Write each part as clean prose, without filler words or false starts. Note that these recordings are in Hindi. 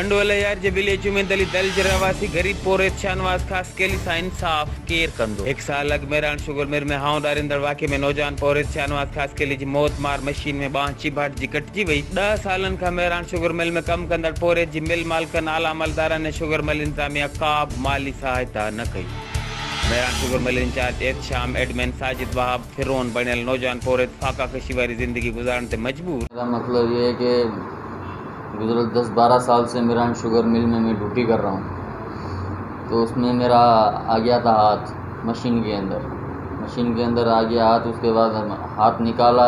टंडोला यार जे विलेज में दलित दल रहवासी गरीब पोरे शाहनवाज खास के लिए इंसाफ केर कंदो। एक साल अग मेरान शुगर मिल में हाउ दारिंदड़ वाक़े में नौजवान पोरे शाहनवाज खास के लिए मौत मार मशीन में बाह चिबाट जी कटजी वई। 10 सालन का मेरान शुगर मिल में कम कंदड़ पोरे जी मिल मालकन आला अमलदार ने शुगर मिल इंतजामिया का माली सहायता न कई। मेरान शुगर मिल इंचार्ज शाम एडमिन साजिद वहाब फिरौन बनियल नौजवान पोरे फाका कशी वाली जिंदगी गुजारने मजबूर। मतलब ये है कि गुजरे 10-12 साल से मेरान शुगर मिल में मैं ड्यूटी कर रहा हूँ। तो उसमें मेरा आ गया था हाथ मशीन के अंदर आ गया हाथ। उसके बाद हाथ निकाला,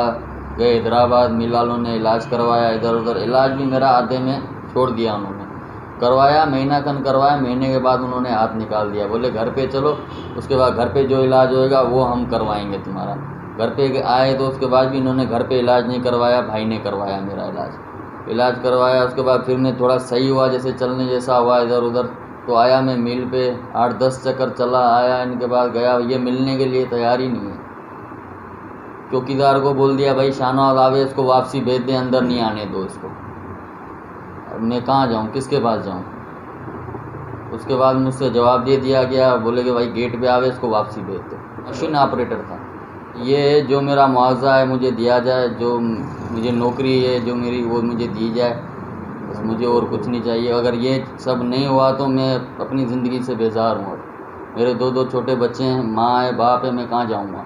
गए हैदराबाद, मिल वालों ने इलाज करवाया। इधर उधर इलाज भी मेरा आधे में छोड़ दिया उन्होंने। करवाया, महीना खन करवाया, महीने के बाद उन्होंने हाथ निकाल दिया। बोले घर पे चलो, उसके बाद घर पे जो इलाज होएगा वो हम करवाएंगे तुम्हारा। घर पे आए तो उसके बाद भी इन्होंने घर पे इलाज नहीं करवाया, भाई ने करवाया मेरा इलाज करवाया। उसके बाद फिर मैं थोड़ा सही हुआ, जैसे चलने जैसा हुआ इधर उधर, तो आया मैं मिल पे 8-10 चक्कर चला आया। इनके बाद गया, ये मिलने के लिए तैयार ही नहीं है। चौकीदार को बोल दिया भाई शाहनवाज आवे, इसको वापसी भेज दे, अंदर नहीं आने दो इसको। अब मैं कहाँ जाऊँ, किसके पास जाऊँ? उसके बाद मुझसे जवाब दे दिया गया, बोले कि भाई गेट पे आवे, इसको वापसी भेज दो। मशीन ऑपरेटर था। ये जो मेरा मुआवजा है मुझे दिया जाए, जो मुझे नौकरी है जो मेरी वो मुझे दी जाए, बस मुझे और कुछ नहीं चाहिए। अगर ये सब नहीं हुआ तो मैं अपनी ज़िंदगी से बेजार हूँ। मेरे 2 छोटे बच्चे हैं, माँ है, बाप है, मैं कहाँ जाऊँगा?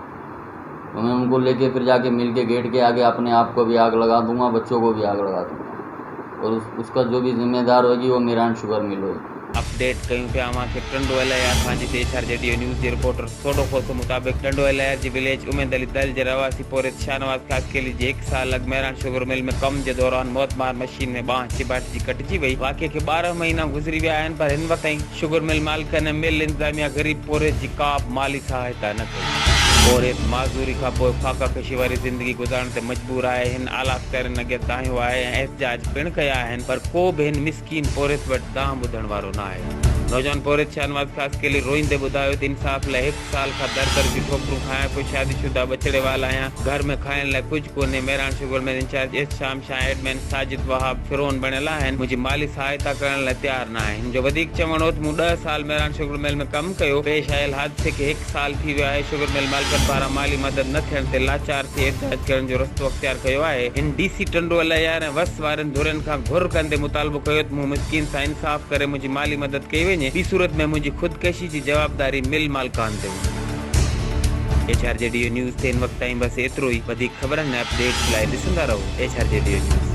तो मैं उनको लेके फिर जाके मिल के गेट के आगे अपने आप को भी आग लगा दूँगा, बच्चों को भी आग लगा दूँगा, और उसका जो भी जिम्मेदार होगी वो मेरान शुगर मिल होगी। अपडेट कयूं पिया के टंडोला यार पंहिंजी HRJDO न्यूज़ जे रिपोर्टर सोडो खोस मुताबिक टंडोला यार जी विलेज उमेद अली दल जे रवासी पोरे शाहनवाज खास के लिए 1 साल अग मेरान शुगर मिल में कम के दौरान मौत मार मशीन में बाह चिबाट जी कटजी वई। वाक़े के 12 महीना गुजरी विया आहिनि, पर हिन वक्त ताईं शुगर मिल मालिकन मिल इंतजामिया गरीब पोरे जी का माली सहायता न कई। पोरे माज़ूरी का पोइ फाका कशी वारी जिंदगी गुजारने मजबूर आहे। हिन आला अख्तियारनि अॻे ताहियो आहे ऐं एहतजाज पिण कया आहिनि, पर को भी हिन मिसकीन पोरित वटि दांह ॿुधण वारो न आहे। नौजवान पोरित शाहनवाज खास के लिए रोईंदे ॿुधायो त इंसाफ़ लाइ 1 साल खां दर जी ठोकरूं खायां पोइ शादीशुदा बछड़े वाला आहियां, घर में खाइण लाइ कुझु कोन्हे। मेरान शुगर मिल इंचार्ज शाम शाह एडमिन साजिद वहाब फिरौन बणियल आहिनि, मुंहिंजी माली सहायता करण लाइ तयार न आहिनि। जो वधीक चवण हो त मूं 10 साल मेरान शुगर मिल में कमु कयो। पेश आयल हादसे खे 1 साल थी वियो आहे। शुगर मिल मालिकनि पारां माली मदद न थियण ते लाचार थी एहतजाज करण जो रस्तो अख्तियार कयो आहे। हिन DC टंडोला यार ऐं वस वारनि धुरनि खां घुर कंदे मुतालबो कयो त मूं मिसकीन सां इंसाफ़ करे मुंहिंजी माली मदद कई वञे, ॿी सूरत में मुंहिंजी ख़ुदकशी जी जवाबदारी मिल मालिकान ते हूंदी। HRJDO न्यूज़ ते हिन वक़्त ताईं बस एतिरो ई। वधीक ख़बरनि ऐं अपडेट्स लाइ ॾिसंदा रहो HRJDO न्यूज़।